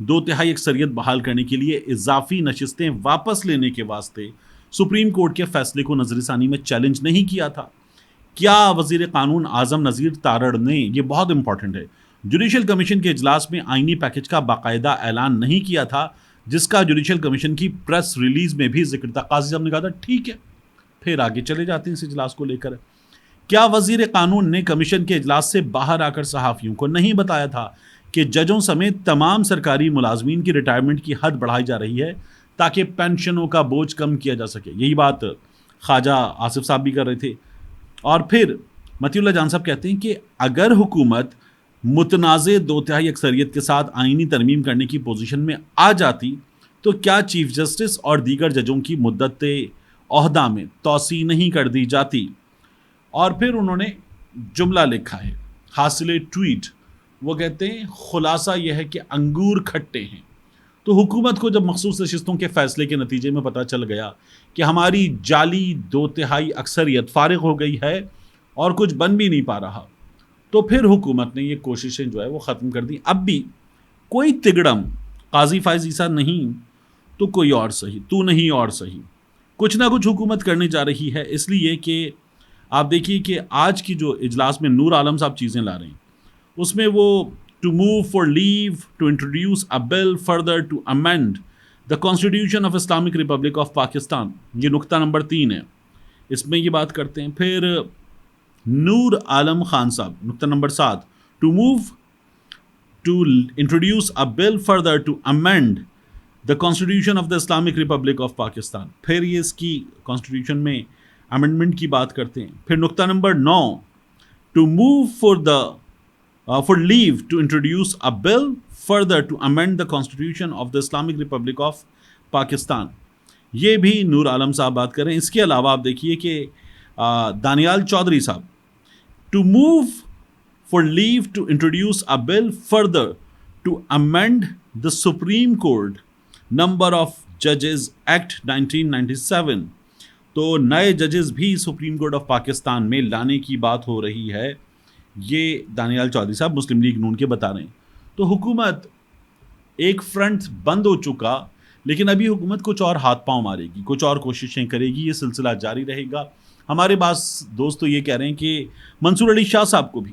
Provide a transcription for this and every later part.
دو تہائی اکثریت بحال کرنے کے لیے اضافی نشستیں واپس لینے کے واسطے سپریم کورٹ کے فیصلے کو نظر ثانی میں چیلنج نہیں کیا تھا؟ کیا وزیر قانون اعظم نذیر تارڑ نے، یہ بہت امپورٹنٹ ہے، جوڈیشل کمیشن کے اجلاس میں آئینی پیکج کا باقاعدہ اعلان نہیں کیا تھا، جس کا جوڈیشل کمیشن کی پریس ریلیز میں بھی ذکر تھا؟ قاضی صاحب نے کہا تھا ٹھیک ہے، پھر آگے چلے جاتے ہیں اس اجلاس کو لے کر۔ کیا وزیر قانون نے کمیشن کے اجلاس سے باہر آ کر صحافیوں کو نہیں بتایا تھا کہ ججوں سمیت تمام سرکاری ملازمین کی ریٹائرمنٹ کی حد بڑھائی جا رہی ہے تاکہ پینشنوں کا بوجھ کم کیا جا سکے؟ یہی بات خواجہ آصف صاحب بھی کر رہے تھے۔ اور پھر متی اللہ جان صاحب کہتے ہیں کہ اگر حکومت متنازع دو تہائی اکثریت کے ساتھ آئینی ترمیم کرنے کی پوزیشن میں آ جاتی تو کیا چیف جسٹس اور دیگر ججوں کی مدت عہدہ میں توسیع نہیں کر دی جاتی؟ اور پھر انہوں نے جملہ لکھا ہے حاصل ٹویٹ، وہ کہتے ہیں خلاصہ یہ ہے کہ انگور کھٹے ہیں۔ تو حکومت کو جب مخصوص نشستوں کے فیصلے کے نتیجے میں پتہ چل گیا کہ ہماری جعلی دو تہائی اکثریت فارغ ہو گئی ہے اور کچھ بن بھی نہیں پا رہا، تو پھر حکومت نے یہ کوششیں جو ہے وہ ختم کر دی۔ اب بھی کوئی تگڑم قاضی فائز عیسیٰ نہیں تو کوئی اور صحیح، تو نہیں اور صحیح، کچھ نہ کچھ حکومت کرنے جا رہی ہے۔ اس لیے کہ آپ دیکھیے کہ آج کی جو اجلاس میں نور عالم صاحب چیزیں لا رہے ہیں، اس میں وہ to move for leave to introduce a bill further to amend the Constitution of Islamic Republic of Pakistan, یہ نقطہ نمبر 3 ہے، اس میں یہ بات کرتے ہیں۔ پھر نور عالم خان صاحب نقطہ number 7، to move to introduce a bill further to amend the Constitution of the Islamic Republic of Pakistan, پھر یہ اس کی کانسٹیٹیوشن میں امینڈمنٹ کی بات کرتے ہیں۔ پھر نقطہ number 9، to move for leave to introduce a bill further to amend the Constitution of the Islamic Republic of Pakistan, یہ بھی نور عالم صاحب بات کریں۔ اس کے علاوہ آپ دیکھیے کہ دانیال چودھری صاحب، to move for leave to introduce a bill further to amend the Supreme Court number of ججز ایکٹ 1997، تو نئے ججز بھی سپریم کورٹ آف پاکستان میں لانے کی بات ہو رہی ہے، یہ دانیال چودھری صاحب مسلم لیگ نون کے بتا رہے ہیں۔ تو حکومت ایک فرنٹ بند ہو چکا، لیکن ابھی حکومت کچھ اور ہاتھ پاؤں مارے گی، کچھ اور کوششیں کرے گی، یہ سلسلہ جاری رہے گا۔ ہمارے پاس دوست تو یہ کہہ رہے ہیں کہ منصور علی شاہ صاحب کو بھی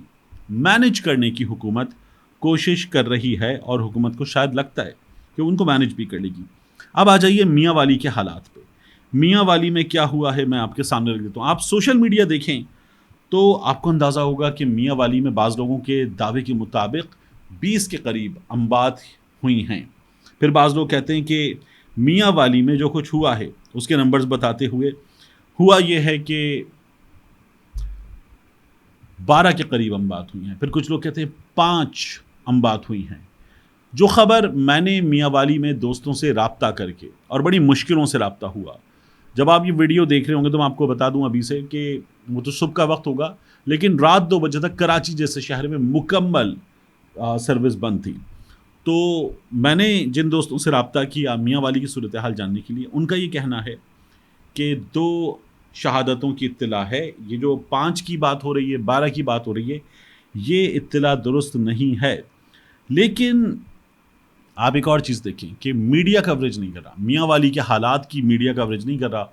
مینج کرنے کی حکومت کوشش کر رہی ہے، اور حکومت کو شاید لگتا ہے کہ ان کو مینج بھی کر لے گی۔ اب آ جائیے میاں والی کے حالات پہ۔ میاں والی میں کیا ہوا ہے میں آپ کے سامنے رکھ دیتا ہوں۔ آپ سوشل میڈیا دیکھیں تو آپ کو اندازہ ہوگا کہ میاں والی میں بعض لوگوں کے دعوے کے مطابق 20 کے قریب اموات ہوئی ہیں۔ پھر بعض لوگ کہتے ہیں کہ میاں والی میں جو کچھ ہوا ہے اس کے نمبرز بتاتے ہوئے ہوا یہ ہے کہ 12 کے قریب اموات ہوئی ہیں، پھر کچھ لوگ کہتے ہیں 5 اموات ہوئی ہیں۔ جو خبر میں نے میاں والی میں دوستوں سے رابطہ کر کے، اور بڑی مشکلوں سے رابطہ ہوا، جب آپ یہ ویڈیو دیکھ رہے ہوں گے تو میں آپ کو بتا دوں ابھی سے کہ وہ تو صبح کا وقت ہوگا، لیکن رات 2 بجے تک کراچی جیسے شہر میں مکمل سروس بند تھی۔ تو میں نے جن دوستوں سے رابطہ کیا میاں والی کی صورتحال جاننے کے لیے، ان کا یہ کہنا ہے کہ 2 شہادتوں کی اطلاع ہے، یہ جو 5 کی بات ہو رہی ہے، 12 کی بات ہو رہی ہے، یہ اطلاع درست نہیں ہے۔ لیکن آپ ایک اور چیز دیکھیں کہ میڈیا کوریج نہیں کر رہا، میاں والی کے حالات کی میڈیا کوریج نہیں کر رہا۔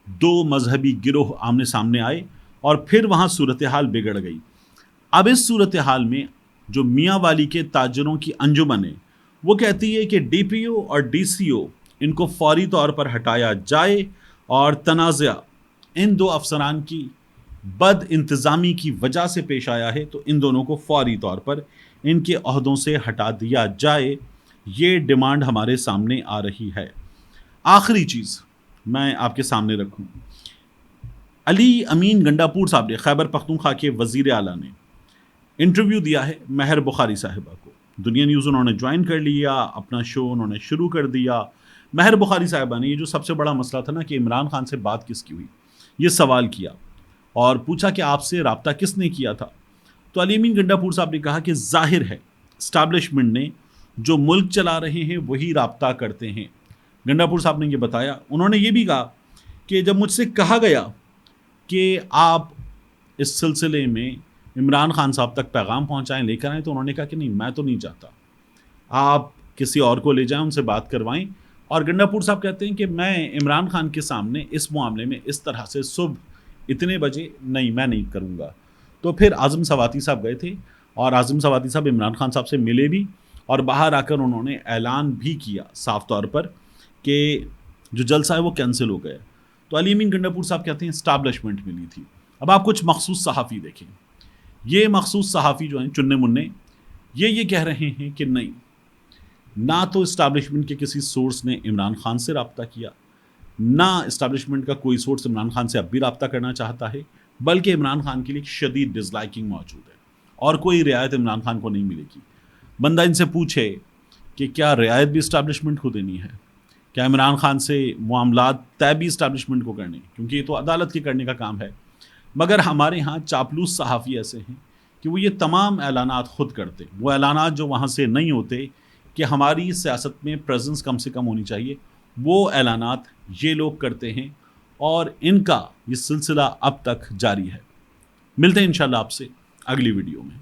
2 مذہبی گروہ آمنے سامنے آئے اور پھر وہاں صورتحال بگڑ گئی۔ اب اس صورتحال میں جو میاں والی کے تاجروں کی انجمن ہے وہ کہتی ہے کہ ڈی پی او اور ڈی سی او ان کو فوری طور پر ہٹایا جائے، اور تنازع ان 2 افسران کی بد انتظامی کی وجہ سے پیش آیا ہے، تو ان دونوں کو فوری طور پر ان کے عہدوں سے ہٹا دیا جائے، یہ ڈیمانڈ ہمارے سامنے آ رہی ہے۔ آخری چیز میں آپ کے سامنے رکھوں، علی امین گنڈاپور صاحب نے، خیبر پختونخوا کے وزیر اعلیٰ نے انٹرویو دیا ہے مہر بخاری صاحبہ کو۔ دنیا نیوز انہوں نے جوائن کر لیا، اپنا شو انہوں نے شروع کر دیا۔ مہر بخاری صاحبہ نے یہ جو سب سے بڑا مسئلہ تھا نا کہ عمران خان سے بات کس کی ہوئی، یہ سوال کیا اور پوچھا کہ آپ سے رابطہ کس نے کیا تھا، تو علی امین گنڈاپور صاحب نے کہا کہ ظاہر ہے اسٹیبلشمنٹ نے، جو ملک چلا رہے ہیں وہی رابطہ کرتے ہیں۔ گنڈاپور صاحب نے یہ بتایا، انہوں نے یہ بھی کہا کہ جب مجھ سے کہا گیا کہ آپ اس سلسلے میں عمران خان صاحب تک پیغام پہنچائیں، لے کر آئیں، تو انہوں نے کہا کہ نہیں، میں تو نہیں چاہتا، آپ کسی اور کو لے جائیں، ان سے بات کروائیں. اور گنڈاپور صاحب کہتے ہیں کہ میں عمران خان کے سامنے اس معاملے میں اس طرح سے صبح اتنے بجے میں نہیں کروں گا. تو پھر اعظم سواتی صاحب گئے تھے اور اعظم سواتی صاحب عمران خان صاحب سے ملے بھی اور باہر آ کر انہوں نے اعلان بھی کیا صاف طور پر کہ جو جلسہ ہے وہ کینسل ہو گیا. تو علی امین گنڈاپور صاحب کہتے ہیں اسٹیبلشمنٹ ملی تھی. اب آپ کچھ مخصوص صحافی دیکھیں، یہ مخصوص صحافی جو ہیں چننے مننے، یہ کہہ رہے ہیں کہ نہیں، نہ تو اسٹیبلشمنٹ کے کسی سورس نے عمران خان سے رابطہ کیا، نہ اسٹیبلشمنٹ کا کوئی سورس عمران خان سے اب بھی رابطہ کرنا چاہتا ہے، بلکہ عمران خان کے لیے ایک شدید ڈس لائکنگ موجود ہے اور کوئی رعایت عمران خان کو نہیں ملے گی. بندہ ان سے پوچھے کہ کیا رعایت بھی اسٹیبلشمنٹ کو دینی ہے، کیا عمران خان سے معاملات طے بھی اسٹیبلشمنٹ کو کرنے، کیونکہ یہ تو عدالت کے کرنے کا کام ہے. مگر ہمارے ہاں چاپلوس صحافی ایسے ہیں کہ وہ یہ تمام اعلانات خود کرتے، وہ اعلانات جو وہاں سے نہیں ہوتے کہ ہماری سیاست میں پریزنس کم سے کم ہونی چاہیے، وہ اعلانات یہ لوگ کرتے ہیں اور ان کا یہ سلسلہ اب تک جاری ہے. ملتے ہیں انشاءاللہ آپ سے اگلی ویڈیو میں.